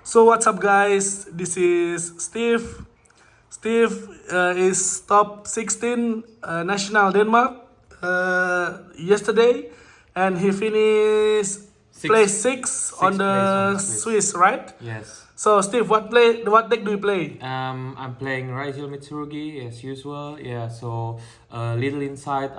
So what's up, guys? This is Steve. Steve is top 16 national Denmark yesterday, and he finished place six on Sixth place on the the Swiss. Swiss, right? Yes. So Steve, what deck do you play? I'm playing Ryzeal Mitsurugi as usual. Yeah. So little insight.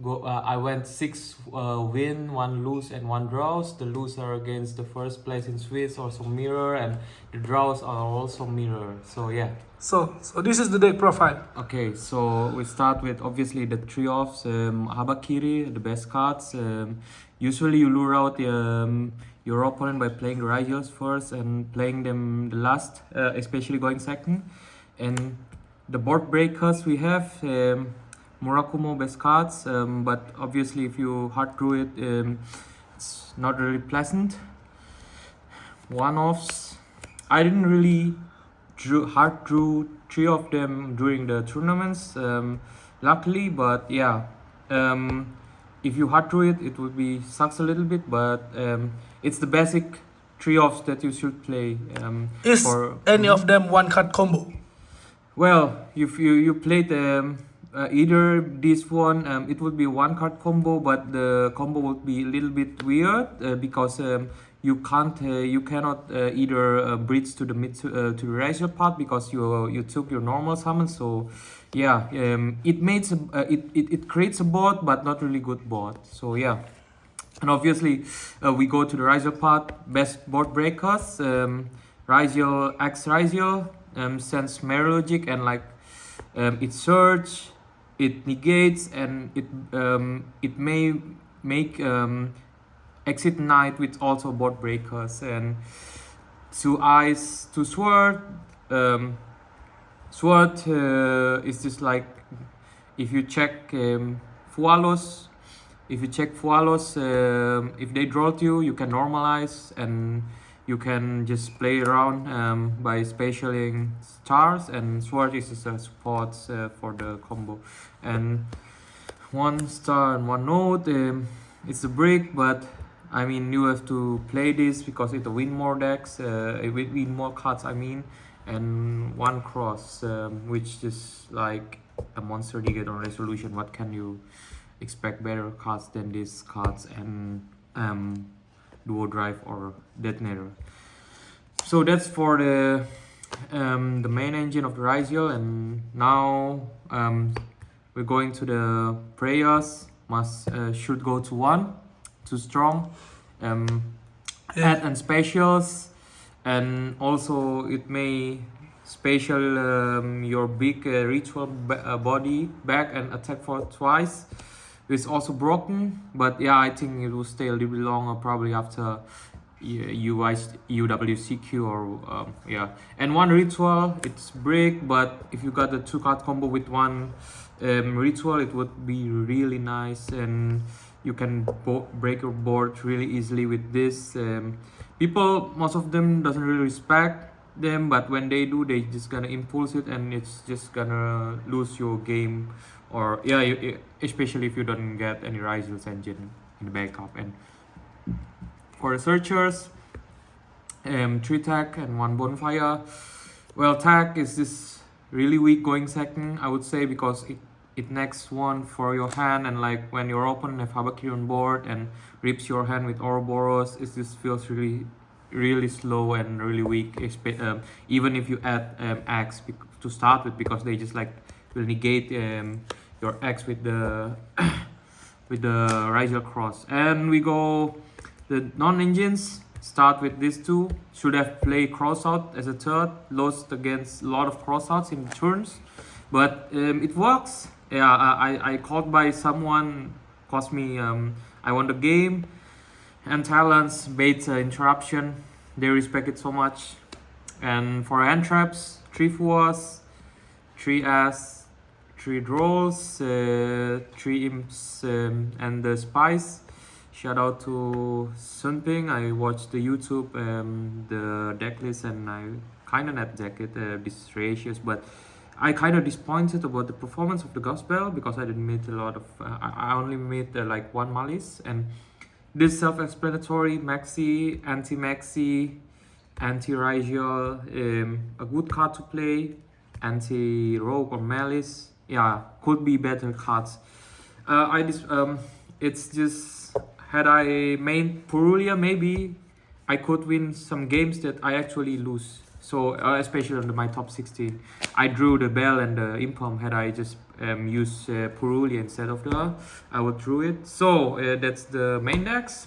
I went six win, one lose, and one draws. The loser against the first place in Swiss also mirror, and the draws are also mirror. So yeah. So this is the deck profile. Okay, so we start with obviously the three offs, Habakiri, the best cards. Usually you lure out your opponent by playing the Ryzeals first and playing them the last, especially going second. And the board breakers we have, Murakumo best cards, but obviously if you hard through it, it's not really pleasant. One offs, I didn't really drew three of them during the tournaments, luckily, but yeah, if you hard through it, it would be sucks a little bit, but it's the basic three offs that you should play. Is for any of them one card combo? Well, if you played either this one, it would be one card combo, but the combo would be a little bit weird because you cannot either bridge to the to the Ryzeal part because you took your normal summon. So yeah, it creates a board, but not really good board. So yeah. And obviously, we go to the Ryzeal part, best board breakers, Ryzeal X Ryzeal, sends Mirror Logic, and like it surge, it negates, and it may make Exit Knight with also board breakers, and two eyes to sword. Sword is just like if you check Fualos. If you check Fualos, if they draw to you, you can normalize and you can just play around by spatialing stars, and Sword is just a support for the combo. And one star and one note, it's a brick, but I mean you have to play this because it will win more decks, it will win more cards, I mean. And one cross, which is like a monster you get on resolution. What can you expect better cards than these cards and Duo Drive or Detonator? So that's for the main engine of the Ryzeal, and now we're going to the prayers. Should go to 1, too strong. Add and specials, and also it may special your big ritual body back and attack for twice. It's also broken, but yeah, I think it will stay a little bit longer, probably after UWCQ or yeah. And one ritual, it's break, but if you got the 2-card combo with one ritual, it would be really nice, and you can break your board really easily with this. People, most of them doesn't really respect them, but when they do, they just gonna impulse it, and it's just gonna lose your game. Or yeah, especially if you don't get any Ryzeal's engine in the backup. And for the searchers, 3 tag and 1 bonfire. Well, tag is this really weak going second, I would say, because it next one for your hand, and like when your opponent have Habakiri on board and rips your hand with Ouroboros, it just feels really slow and really weak, even if you add X to start with, because they just like will negate your X with the with the Ryzeal cross. And we go the non-engines, start with these two. Should have played crossout as a third, lost against a lot of crossouts in turns, but it works. Yeah, I caught by someone, cost me I won the game. And Thailand's bait interruption, they respect it so much. And for hand traps, 3 fours, 3 as, 3 draws, 3 imps, and the spice. Shout out to Sunping. I watched the YouTube, the deck list, and I kind of not deck it, this ratios, but I kind of disappointed about the performance of the Gospel because I didn't meet a lot of, I only made like 1 malice, and this self-explanatory maxi, anti-maxi, anti-Ryzeal, a good card to play, anti-Rogue or Malice. Yeah, could be better cards. It's just, had I made Purulia, maybe I could win some games that I actually lose. So especially on my top 16, I drew the Bell and the Impalm. Had I just used Purulia instead of the, I would drew it. So that's the main decks.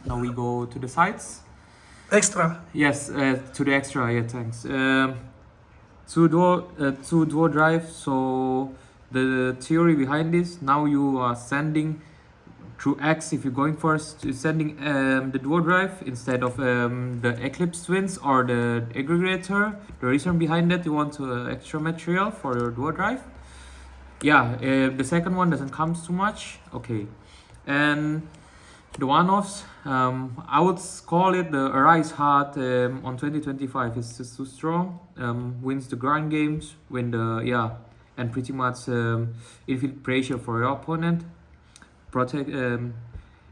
Now we go to the sides. Extra. Yes, to the extra. Yeah, thanks. To duo drive. So the theory behind this: now you are sending through X, if you're going first, you're sending the duo drive instead of the Eclipse Twins or the aggregator. The reason behind that, you want extra material for your duo drive. Yeah, the second one doesn't come too much. Okay, and the one-offs, I would call it the Ryzeal on 2025. It's just too strong. Wins the grind games, and pretty much infinite pressure for your opponent.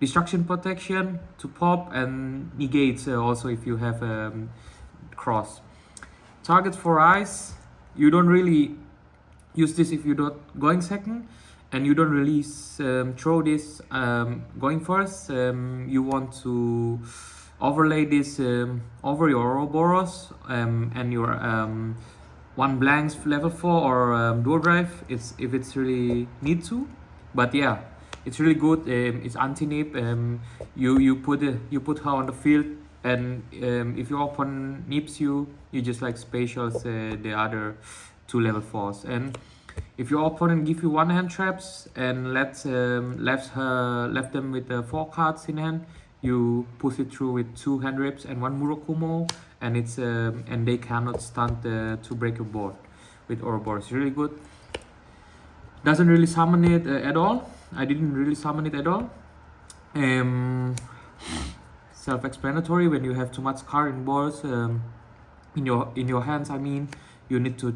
Destruction protection to pop, and negates also if you have cross. Targets for ice, you don't really use this if you're not going second, and you don't really throw this going first. You want to overlay this over your Ouroboros and your one blanks level 4 or dual drive, if it's really need to. But yeah, it's really good. It's anti-nip. You put her on the field, and if your opponent nips you, you just like specials the other 2 level 4s. And if your opponent give you one hand traps and left them with 4 cards in hand, you push it through with 2 hand rips and 1 Murakumo, and it's and they cannot stunt to break your board with Ouroboros. It's really good. Doesn't really summon it at all. I didn't really summon it at all. Self-explanatory. When you have too much card in boards in your hands, I mean, you need to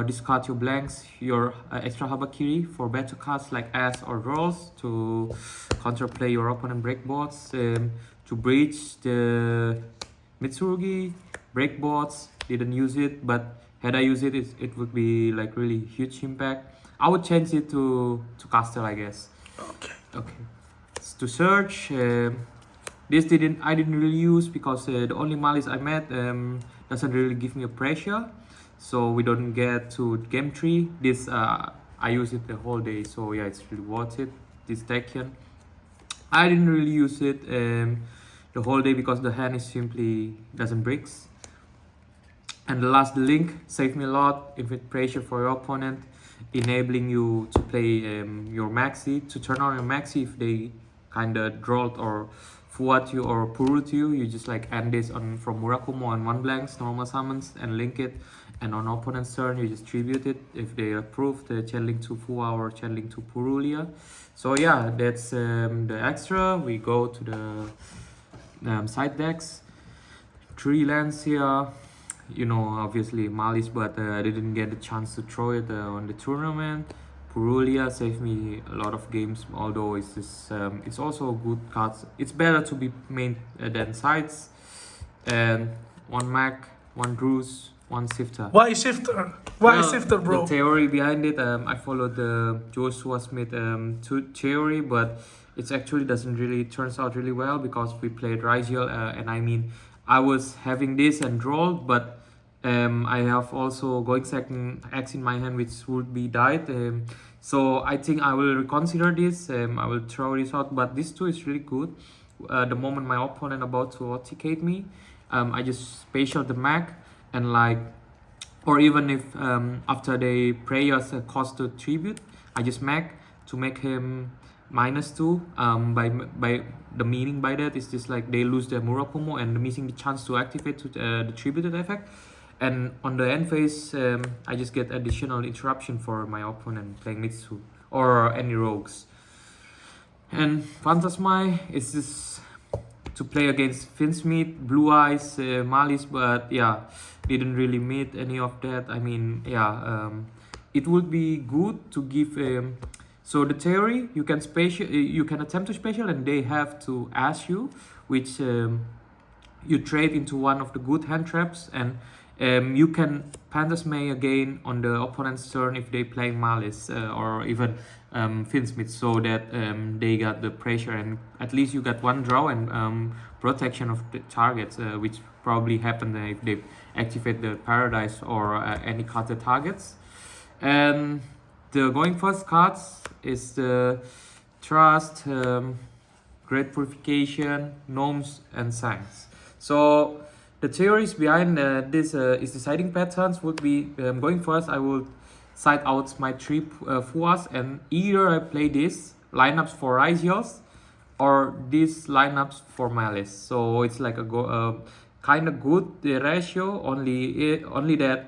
discard your blanks, your extra Habakiri for better cards like Ass or Rolls to counterplay your opponent break boards, to breach the Mitsurugi break boards. Didn't use it, but had I used it, it would be like really huge impact. I would change it to Castle, I guess. Okay. To search, this I didn't really use because the only Malice I met doesn't really give me a pressure, so we don't get to game 3. This I use it the whole day, so yeah, it's really worth it. This Tekken, I didn't really use it the whole day because the hand is simply doesn't breaks. And the last, the Link, saved me a lot. Infinite pressure for your opponent, enabling you to play your maxi, to turn on your maxi if they kinda drawed or fuat you or purut you. You just like end this on from Murakumo on 1 blanks, normal summons, and link it. And on opponent's turn, you just tribute it if they approve the channeling to Fua or channeling to Purulia. So yeah, that's the extra. We go to the side decks. 3 lands here. You know, obviously Malice, but I didn't get the chance to throw it on the tournament. Purulia saved me a lot of games, although it's just, it's also good cards. It's better to be main than sides. And 1 Mac, 1 Druze, 1 Sifter. Why Sifter? Why Sifter, bro? The theory behind it, I followed the Joshua Smith theory, but it actually doesn't really turns out really well because we played Ryzeal, and I mean, I was having this and rolled, but I have also going second X in my hand, which would be died. So I think I will reconsider this. I will throw this out, but this 2 is really good. The moment my opponent about to authenticate me, I just spatial the Mac, and like, or even if after they pray us a cost to tribute, I just Mac to make him -2. By the meaning by that is just like they lose their Murakumo and missing the chance to activate the tributed effect. And on the end phase, I just get additional interruption for my opponent playing Mitsu or any rogues. And Phantasmai is just to play against Finsmith, Blue Eyes, Malice, but yeah, didn't really meet any of that. I mean, yeah, it would be good to give. So the theory, you can attempt to special, and they have to ask you, which you trade into one of the good hand traps, and you can Pandas May again on the opponent's turn if they play Malice or even Finsmith, so that they got the pressure, and at least you got one draw and protection of the targets, which probably happen if they activate the Paradise or any card targets. And the going first cards is the Trust, Great Purification, Gnomes, and Sangs. So the theories behind this is deciding patterns would be going first. I will side out my three Fuas, and either I play this lineups for Ryzeals or these lineups for Malice. So it's like a kind of good ratio. Only that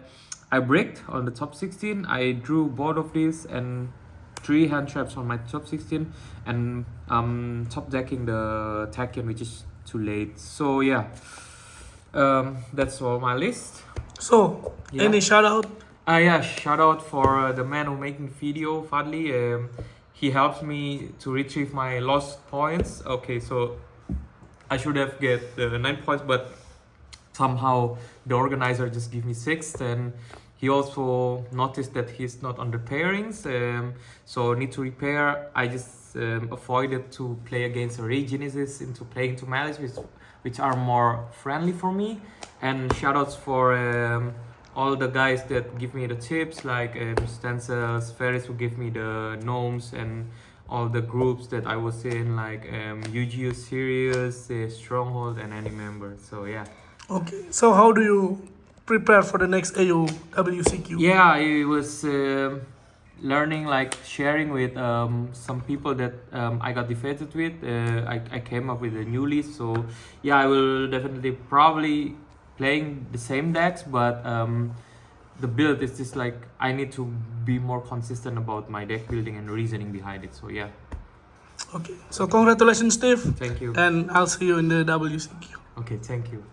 I bricked on the top 16. I drew both of these and 3 hand traps on my top 16, and top decking the Tachyon, which is too late. So yeah, that's all my list. So, Yeah. any shout out? Yeah, shout out for the man who making video, Fadli. He helps me to retrieve my lost points. Okay, so I should have get 9 points, but somehow the organizer just give me 6. And he also noticed that he's not on the pairings, so need to repair. I just avoided to play against a Regenesis into playing to Malice, which are more friendly for me. And shoutouts for all the guys that give me the tips, like Stencils, Ferris, who give me the gnomes, and all the groups that I was in, like UGU Sirius, Stronghold, and any member. So yeah. Okay, so how do you prepare for the next AU WCQ? Yeah, I was learning, like sharing with some people that I got defeated with. I came up with a new list, so yeah, I will definitely probably playing the same decks, but the build is just like I need to be more consistent about my deck building and reasoning behind it. So yeah. Okay, so congratulations, Steve. Thank you. And I'll see you in the WCQ. Okay, thank you.